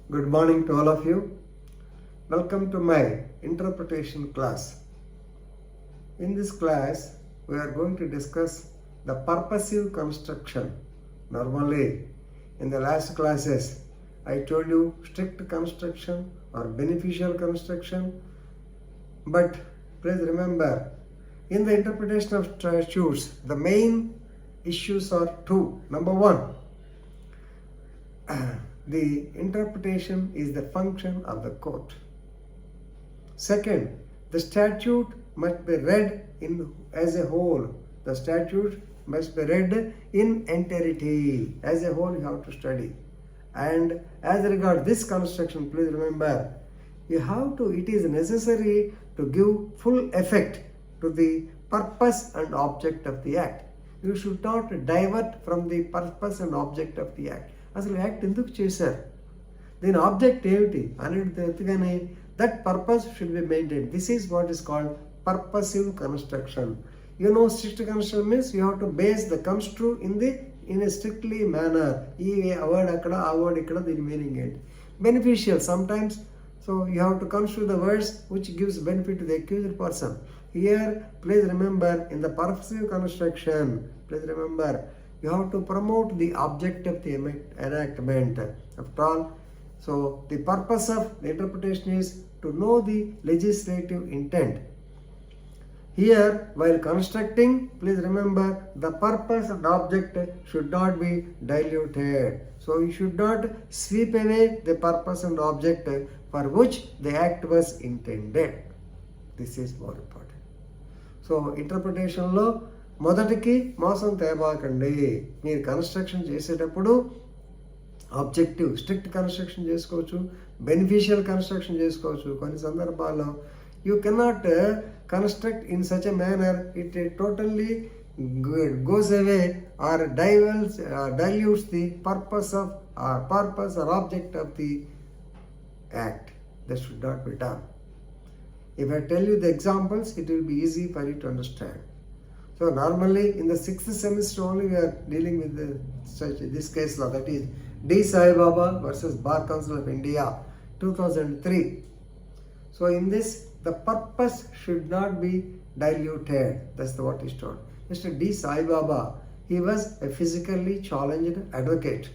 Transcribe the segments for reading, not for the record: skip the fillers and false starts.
Good morning to all of you. Welcome to my interpretation class. In this class, we are going to discuss the purposive construction. Normally, in the last classes, I told you strict construction or beneficial construction. But please remember, in the interpretation of statutes, the main issues are two. Number one, the interpretation is the function of the court. Second, the statute must be read as a whole. The statute must be read in entirety. As a whole, you have to study. And as regards this construction, please remember, it is necessary to give full effect to the purpose and object of the act. You should not divert from the purpose and object of the act. అసలు act ఎందుకు చేశారు, దీని object ఏమిటి అనేది తెలియగానే that purpose should be maintain. This is what is called purposive construction. Strict construction means you have to base the comes true in a strictly manner. ఈ word అక్కడ, ఆ వర్డ్ ఇక్కడ, దీని మీనింగ్ ఏంటి. Beneficial sometimes, so you have to construe the words which gives benefit to the accused person. Here, please remember, in the purposive construction, please remember, you have to promote the object of the enactment. After all, so the purpose of the interpretation is to know the legislative intent. Here, while constructing, please remember, the purpose and object should not be diluted. So you should not sweep away the purpose and object for which the act was intended. This is more important. So ఇంటర్ప్రిటేషన్లో మొదటికి మోసం తేబాకండి. మీరు construction చేసేటప్పుడు objective strict construction చేసుకోవచ్చు, beneficial construction చేసుకోవచ్చు. కొన్ని సందర్భాల్లో you cannot construct in such a manner it totally goes away or dilutes the purpose or object of the act. That should not be done. If I tell you the examples, it will be easy for you to understand. So normally in the 6th semester only we are dealing with this case law, that is D.Saibaba versus Bar Council of India 2003. So in this, the purpose should not be diluted. That's what is told. Mr. D.Saibaba, he was a physically challenged advocate.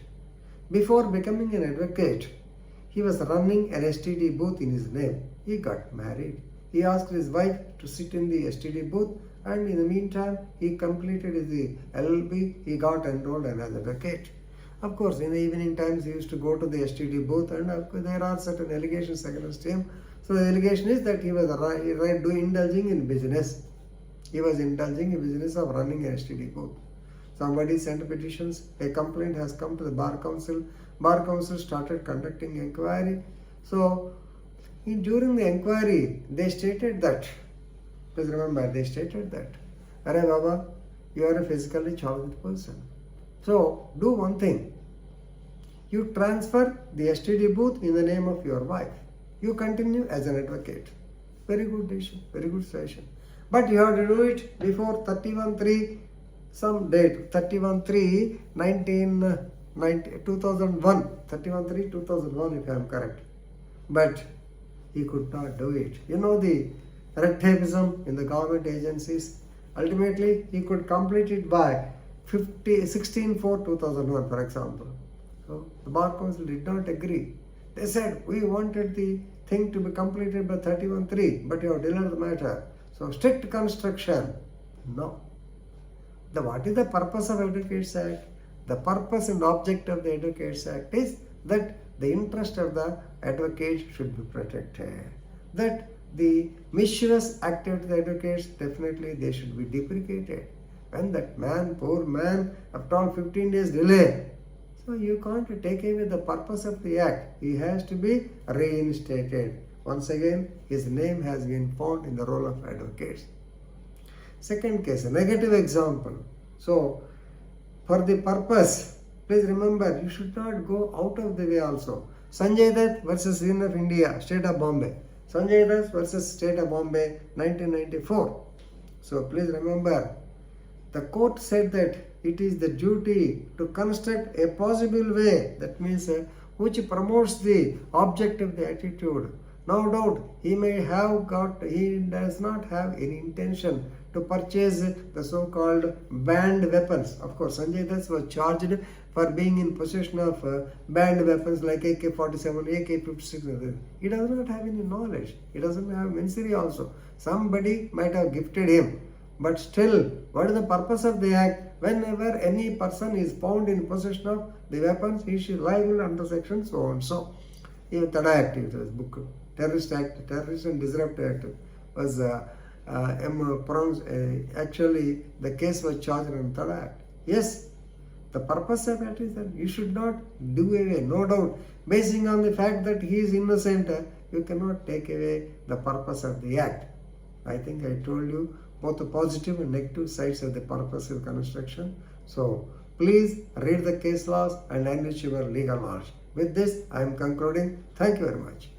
Before becoming an advocate, he was running an STD booth in his name. He got married. He asked his wife to sit in the STD booth, and in the meantime, he completed his LLB. He got enrolled as an advocate. Of course, in the evening times, he used to go to the STD booth, and there are certain allegations against him. So the allegation is that he was indulging in business. He was indulging in business of running an STD booth. Somebody sent petitions. A complaint has come to the Bar Council. Bar Council started conducting inquiry. So during the inquiry, they stated that, please remember, Arey Baba, you are a physically challenged person. So do one thing. You transfer the STD booth in the name of your wife. You continue as an advocate. Very good decision, very good suggestion. But you have to do it before 31/3, some date, 2001, 31/3/2001 if I am correct. But he could not do it. The red tapeism in the government agencies. Ultimately, he could complete it by 16/4/2001, for example. So the Bar Council did not agree. They said, we wanted the thing to be completed by 31/3, but you have delayed the matter. So strict construction, no. What is the purpose of Advocates Act? The purpose and object of the Advocates Act is that the interest of the advocate should be protected. That the mischievous activity of the advocates, definitely they should be deprecated. When that man, poor man, after all 15 days delay, so you can't take away the purpose of the act. He has to be reinstated. Once again, his name has been found in the roll of advocates. Second case, a negative example. So, for the purpose, please remember, you should not go out of the way also. Sanjay Dutt versus Union of India, State of Bombay. Sanjay Dutt versus State of Bombay, 1994. So please remember, the court said that it is the duty to construct a possible way. That means which promotes the object of the attitude. No doubt he does not have any intention to purchase the so-called banned weapons. Of course, Sanjay Dutt was charged for being in possession of banned weapons like AK-47, AK-56. He does not have any knowledge. He doesn't have Mensiri also. Somebody might have gifted him. But still, what is the purpose of the act? Whenever any person is found in possession of the weapons, he is liable under section so and so. Even Tada Act, it was book. Terrorist Act, Terrorist and Disrupt Act was actually the case was charged in Tada Act. Yes, the purpose of that is that you should not do away, no doubt. Basing on the fact that he is innocent, you cannot take away the purpose of the act. I think I told you both the positive and negative sides of the purposive construction. So please read the case laws and enrich your legal knowledge. With this, I am concluding. Thank you very much.